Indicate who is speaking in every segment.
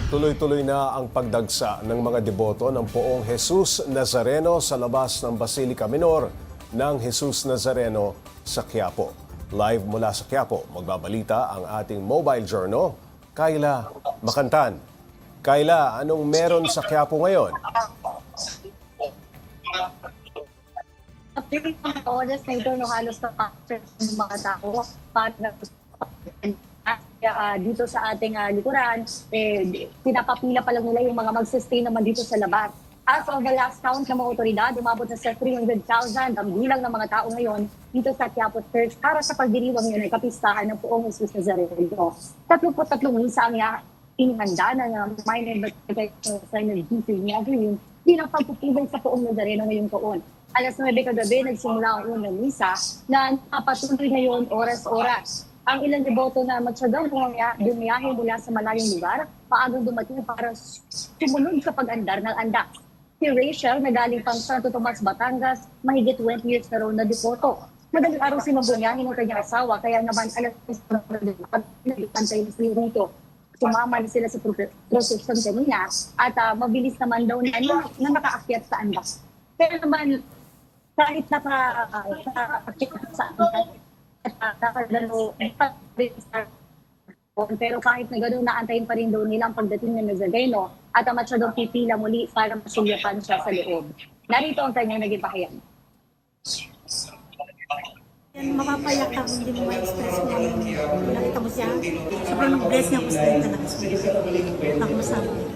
Speaker 1: Tuloy-tuloy na ang pagdagsa ng mga deboto ng Poong Jesus Nazareno sa labas ng Basilica Minor ng Jesus Nazareno sa Quiapo. Live mula sa Quiapo, magbabalita ang ating mobile journal, Kayla Makantan. Kayla, anong meron sa Quiapo ngayon?
Speaker 2: Actually, ang oras na ito, no, halos na ng mga tao para dito sa ating likuran, pinapapila pa lang nila yung mga mag-sustain naman dito sa labas. As of the last count ng mga otoridad, umabot na sa 300,000 ang bilang ng mga tao ngayon dito sa Quiapo Church para sa pagdiriwang yun ay kapistahan ng Poong Jesus Nazareno. 33 misa ang inihanda ng minor sign of Jesus niya bilang pagpupulong sa Poong Nazareno ngayong taon. Alas 9 kagabi, nagsimula ang unang misa na napatuloy ngayon oras-oras. Ang ilang deboto na matyagang bumiyahe mula sa malayong lugar, maagang dumating para sumunod sa pag-andar ng andak. Si Rachel, na galing pang Santo Tomas, Batangas, mahigit 20 years na raw na deboto. Madaling araw si mabumiyahe ng kanyang asawa, kaya naman alas 10 na rito. Sumama na sila sa procession kanina at mabilis naman daw na nakaakyat sa andak. Pero naman, kahit nakaakyat sa andak, pero kahit na gano'n, naantayin pa rin daw nila ang pagdating ng Nazareno at ang masyadong pipila muli para masulyapan siya sa loob. Narito ang kanyang naging pahayag.
Speaker 3: Mapapayak ka, hindi mo ma-express mo. Nakita mo siya. Sobrang bless niya ako sa ito na kasi. Ako masabi.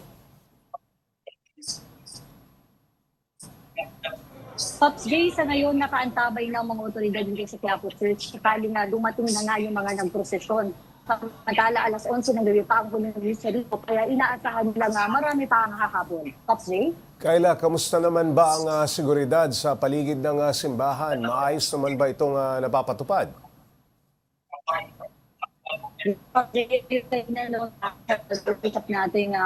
Speaker 2: Pops Jay, sa ngayon nakaantabay ng mga otoridad dito sa Quiapo Church sakali na dumating na nga yung mga nagprosesyon. Samantala, alas 11 ng gabi pa ang puno ng misa rito, kaya inaasahan nila nga marami pa ang hahapon. Pops Jay?
Speaker 1: Kayla, kamusta naman ba ang seguridad sa paligid ng simbahan? Maayos naman ba itong napapatupad?
Speaker 2: Pops Jay, natin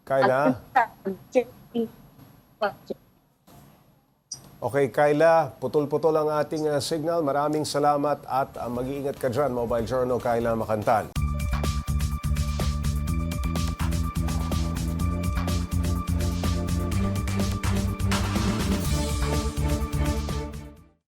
Speaker 1: Kayla? Okay, Kayla, putol-putol ang ating signal. Maraming salamat at mag-iingat ka dyan, Mobile Journal, Kayla Makantan.